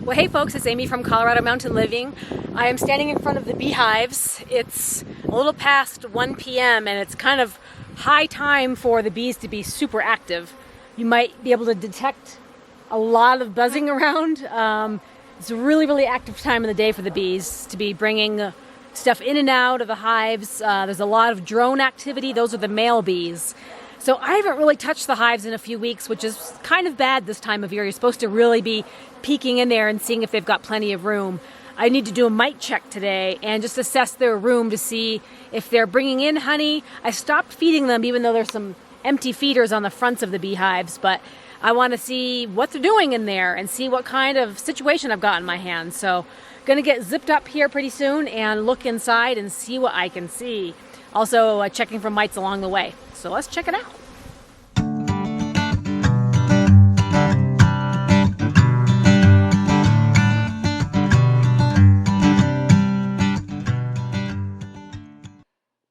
Well, hey folks, it's Amy from Colorado Mountain Living. I am standing in front of the beehives. It's a little past 1 p.m. and it's kind of high time for the bees to be super active. You might be able to detect a lot of buzzing around. It's a really active time of the day for the bees to be bringing stuff in and out of the hives. There's a lot of drone activity. Those are the male bees. So I haven't really touched the hives in a few weeks, which is kind of bad this time of year. You're supposed to really be peeking in there and seeing if they've got plenty of room. I need to do a mite check today and just assess their room to see if they're bringing in honey. I stopped feeding them even though there's some empty feeders on the fronts of the beehives, but I want to see what they're doing in there and see what kind of situation I've got in my hands. So gonna get zipped up here pretty soon and look inside and see what I can see. Also checking for mites along the way. So let's check it out.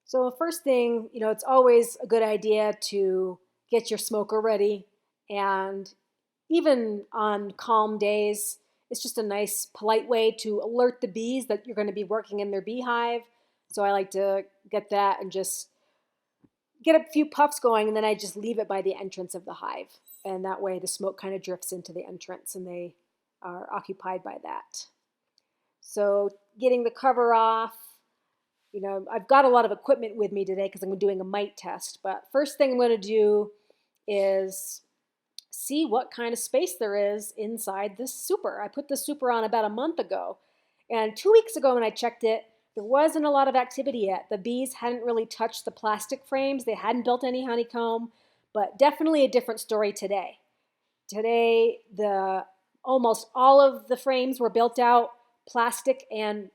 So the first thing, it's always a good idea to get your smoker ready. And even on calm days, it's just a nice, polite way to alert the bees that you're going to be working in their beehive. So I like to get that and just get a few puffs going, and then I just leave it by the entrance of the hive. And that way the smoke kind of drifts into the entrance and they are occupied by that. So getting the cover off, I've got a lot of equipment with me today because I'm doing a mite test. But first thing I'm going to do is see what kind of space there is inside this super. I put this super on about a month ago. And 2 weeks ago when I checked it, there wasn't a lot of activity yet. The bees hadn't really touched the plastic frames. They hadn't built any honeycomb, but definitely a different story today. Today, almost all of the frames were built out, plastic and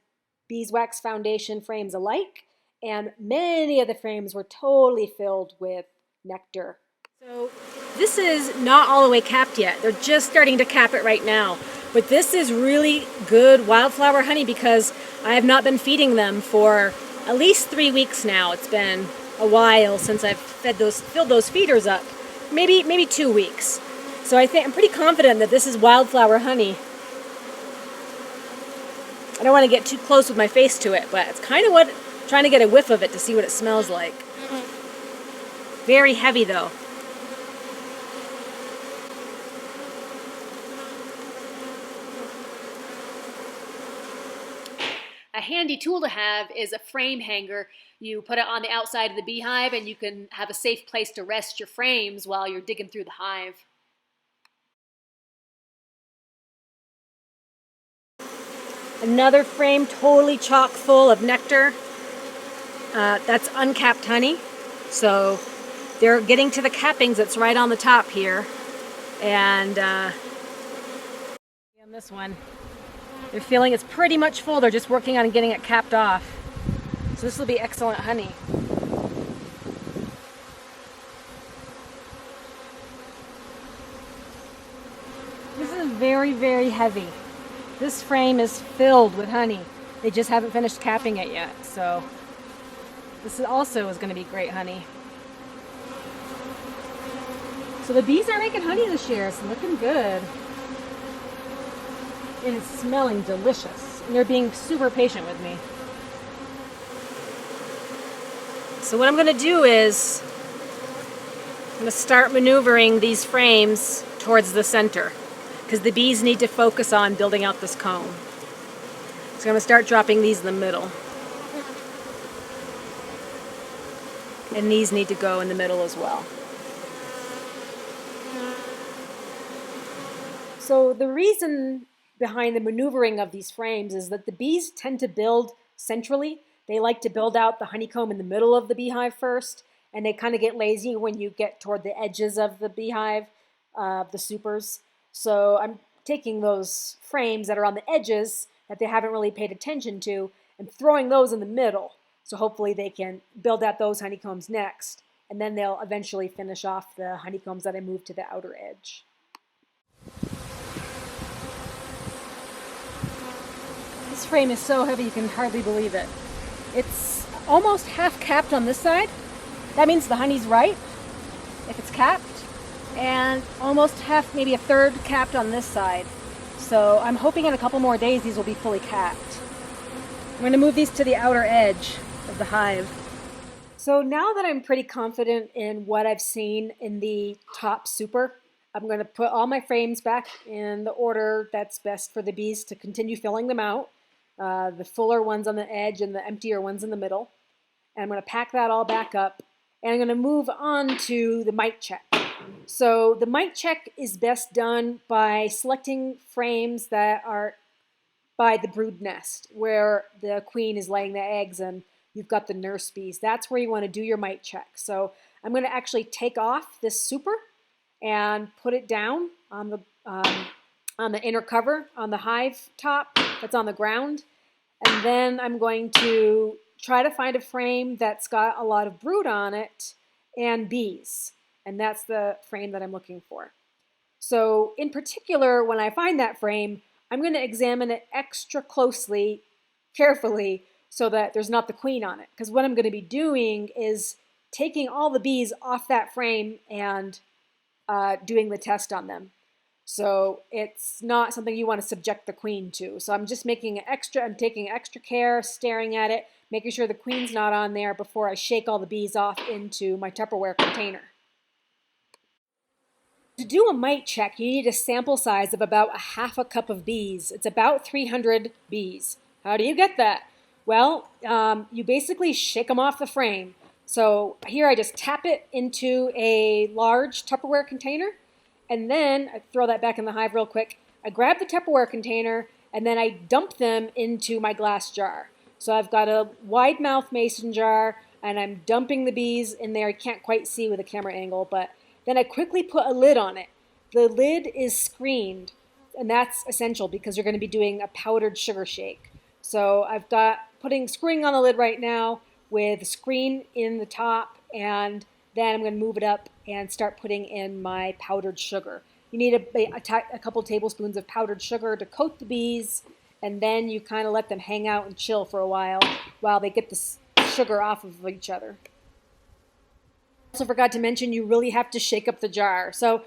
beeswax foundation frames alike, and many of the frames were totally filled with nectar. So this is not all the way capped yet. They're just starting to cap it right now. But this is really good wildflower honey because I have not been feeding them for at least 3 weeks now. It's been a while since I've filled those feeders up. Maybe 2 weeks. So I'm pretty confident that this is wildflower honey. I don't want to get too close with my face to it, but it's kind of trying to get a whiff of it to see what it smells like. Very heavy though. A handy tool to have is a frame hanger. You put it on the outside of the beehive and you can have a safe place to rest your frames while you're digging through the hive. Another frame totally chock full of nectar. That's uncapped honey. So they're getting to the cappings that's right on the top here. And on this one, they're feeling it's pretty much full. They're just working on getting it capped off. So this will be excellent honey. This is very heavy. This frame is filled with honey. They just haven't finished capping it yet. So this also is going to be great honey. So the bees are making honey this year. It's looking good. And it's smelling delicious. And they're being super patient with me. So what I'm going to do is I'm going to start maneuvering these frames towards the center because the bees need to focus on building out this comb. So I'm going to start dropping these in the middle. And these need to go in the middle as well. So the reason behind the maneuvering of these frames is that the bees tend to build centrally. They like to build out the honeycomb in the middle of the beehive first, and they kind of get lazy when you get toward the edges of the beehive, the supers. So I'm taking those frames that are on the edges that they haven't really paid attention to and throwing those in the middle. So hopefully they can build out those honeycombs next, and then they'll eventually finish off the honeycombs that I moved to the outer edge. This frame is so heavy you can hardly believe it. It's almost half capped on this side. That means the honey's ripe if it's capped, and almost half, maybe a third capped on this side. So I'm hoping in a couple more days these will be fully capped. I'm going to move these to the outer edge of the hive. So now that I'm pretty confident in what I've seen in the top super, I'm going to put all my frames back in the order that's best for the bees to continue filling them out. The fuller ones on the edge and the emptier ones in the middle. And I'm going to pack that all back up. And I'm going to move on to the mite check. So the mite check is best done by selecting frames that are by the brood nest, where the queen is laying the eggs and you've got the nurse bees. That's where you want to do your mite check. So I'm going to actually take off this super and put it down on the inner cover on the hive top that's on the ground. And then I'm going to try to find a frame that's got a lot of brood on it and bees. And that's the frame that I'm looking for. So in particular, when I find that frame, I'm going to examine it extra closely, carefully, so that there's not the queen on it. Because what I'm going to be doing is taking all the bees off that frame and doing the test on them. So it's not something you want to subject the queen to. So I'm just taking extra care, staring at it, making sure the queen's not on there before I shake all the bees off into my Tupperware container. To do a mite check, you need a sample size of about a half a cup of bees. It's about 300 bees. How do you get that? Well, you basically shake them off the frame. So here I just tap it into a large Tupperware container, and then I throw that back in the hive real quick. I grab the Tupperware container, and then I dump them into my glass jar. So I've got a wide mouth mason jar, and I'm dumping the bees in there. You can't quite see with a camera angle, but then I quickly put a lid on it. The lid is screened, and that's essential because you're going to be doing a powdered sugar shake. So I've got screwing on the lid right now with a screen in the top, and then I'm going to move it up and start putting in my powdered sugar. You need a couple tablespoons of powdered sugar to coat the bees, and then you kind of let them hang out and chill for a while they get the sugar off of each other. Also forgot to mention you really have to shake up the jar. So,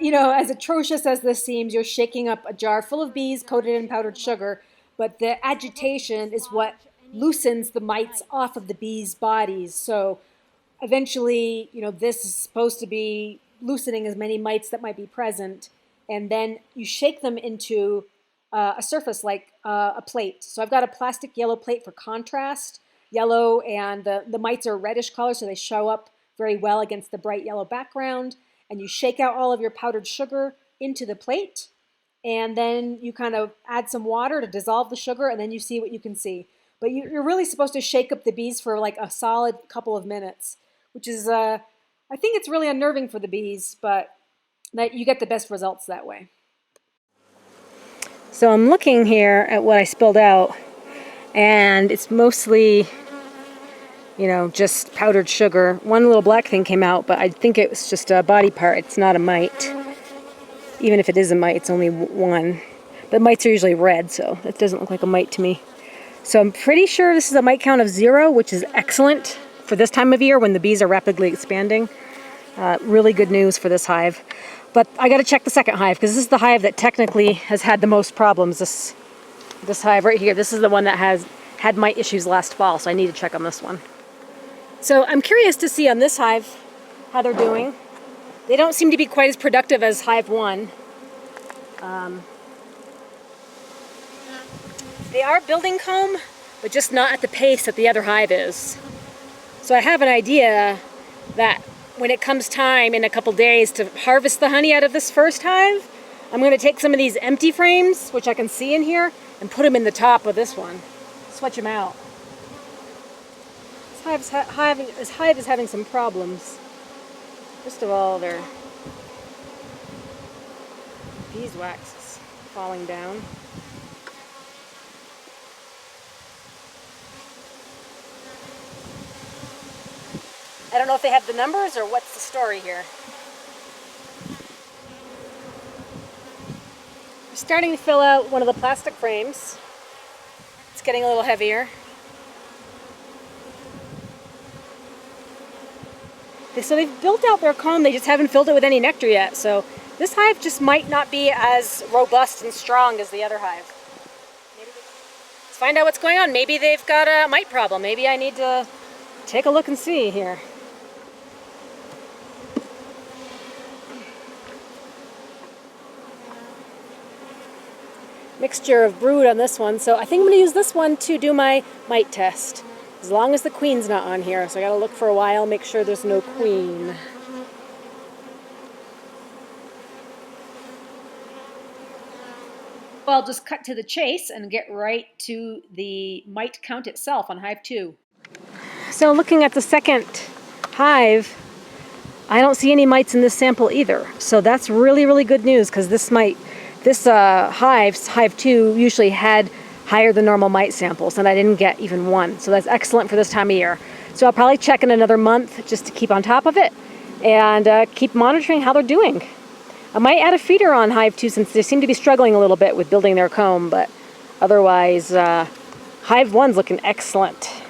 as atrocious as this seems, you're shaking up a jar full of bees coated in powdered sugar, but the agitation is what loosens the mites off of the bees' bodies. So eventually, this is supposed to be loosening as many mites that might be present, and then you shake them into a surface like a plate. So I've got a plastic yellow plate for contrast, yellow, and the mites are reddish color, so they show up very well against the bright yellow background. And you shake out all of your powdered sugar into the plate, and then you kind of add some water to dissolve the sugar, and then you see what you can see. But you're really supposed to shake up the bees for like a solid couple of minutes, which is, I think it's really unnerving for the bees, but that you get the best results that way. So I'm looking here at what I spilled out, and it's mostly, just powdered sugar. One little black thing came out, but I think it was just a body part. It's not a mite. Even if it is a mite, it's only one. But mites are usually red, so it doesn't look like a mite to me. So I'm pretty sure this is a mite count of 0, which is excellent for this time of year when the bees are rapidly expanding. Really good news for this hive. But I got to check the second hive, because this is the hive that technically has had the most problems. This hive right here, this is the one that has had mite issues last fall, so I need to check on this one. So I'm curious to see on this hive how they're doing. They don't seem to be quite as productive as hive 1. They are building comb, but just not at the pace that the other hive is. So I have an idea that when it comes time in a couple days to harvest the honey out of this first hive, I'm going to take some of these empty frames, which I can see in here, and put them in the top of this one. Switch them out. This hive is having some problems. First of all, their beeswax is falling down. I don't know if they have the numbers or what's the story here. We're starting to fill out one of the plastic frames. It's getting a little heavier. So they've built out their comb, they just haven't filled it with any nectar yet. So This hive just might not be as robust and strong as the other hive. Let's find out what's going on. Maybe they've got a mite problem. Maybe I need to take a look and see here. Mixture of brood on this one, so I think I'm going to use this one to do my mite test. As long as the queen's not on here, so I got to look for a while, make sure there's no queen. Well, I'll just cut to the chase and get right to the mite count itself on hive 2. So looking at the second hive, I don't see any mites in this sample either. So that's really, really good news, because this hive 2, usually had higher than normal mite samples, and I didn't get even one. So that's excellent for this time of year. So I'll probably check in another month just to keep on top of it and keep monitoring how they're doing. I might add a feeder on hive 2 since they seem to be struggling a little bit with building their comb, but otherwise hive 1's looking excellent.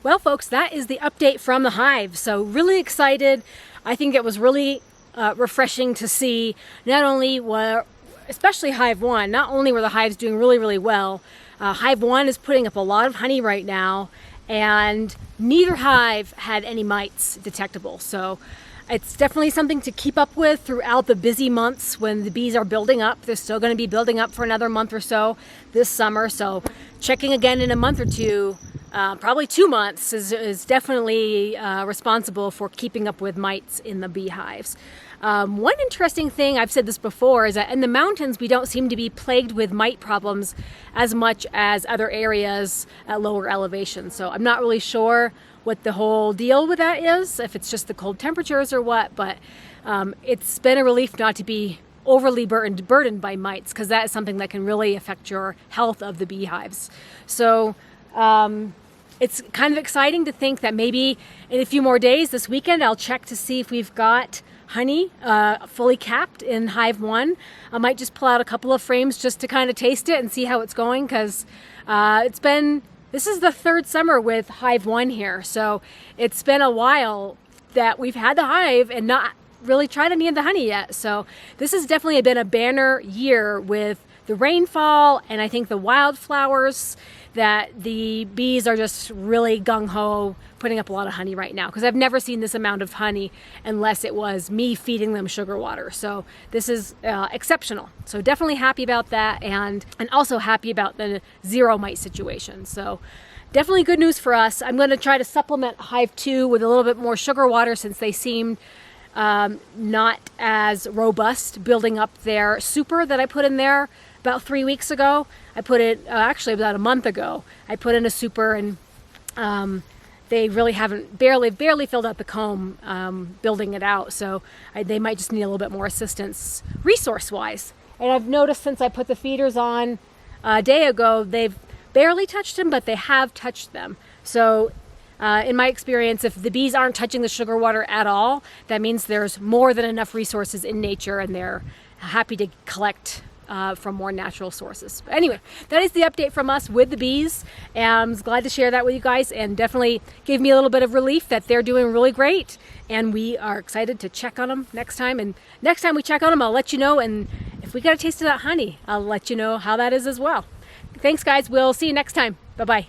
Well, folks, that is the update from the hive. So really excited. I think it was really refreshing to see not only especially hive 1, not only were the hives doing really, really well, hive 1 is putting up a lot of honey right now, and neither hive had any mites detectable. So it's definitely something to keep up with throughout the busy months when the bees are building up. They're still going to be building up for another month or so this summer. So checking again in a month or two, probably 2 months, is definitely responsible for keeping up with mites in the beehives. One interesting thing, I've said this before, is that in the mountains we don't seem to be plagued with mite problems as much as other areas at lower elevations. So I'm not really sure what the whole deal with that is, if it's just the cold temperatures or what, but it's been a relief not to be overly burdened by mites, because that is something that can really affect your health of the beehives. So it's kind of exciting to think that maybe in a few more days this weekend I'll check to see if we've got honey fully capped in hive 1. I might just pull out a couple of frames just to kind of taste it and see how it's going, because this is the 3rd summer with hive 1 here, so it's been a while that we've had the hive and not really tried any of the honey yet. So this has definitely been a banner year with the rainfall, and I think the wildflowers, that the bees are just really gung-ho putting up a lot of honey right now, because I've never seen this amount of honey unless it was me feeding them sugar water. So this is exceptional. So definitely happy about that, and also happy about the 0 mite situation. So definitely good news for us. I'm going to try to supplement hive 2 with a little bit more sugar water, since they seemed not as robust building up their super that I put in there about 3 weeks ago. I put it actually about a month ago. I put in a super, and they really haven't barely filled out the comb building it out. So they might just need a little bit more assistance resource wise. And I've noticed since I put the feeders on a day ago, they've barely touched them, but they have touched them. So in my experience, if the bees aren't touching the sugar water at all, that means there's more than enough resources in nature, and they're happy to collect from more natural sources. But anyway, that is the update from us with the bees, and I'm glad to share that with you guys, and definitely gave me a little bit of relief that they're doing really great, and we are excited to check on them next time. And next time we check on them, I'll let you know, and if we got a taste of that honey, I'll let you know how that is as well. Thanks guys, we'll see you next time. Bye-bye.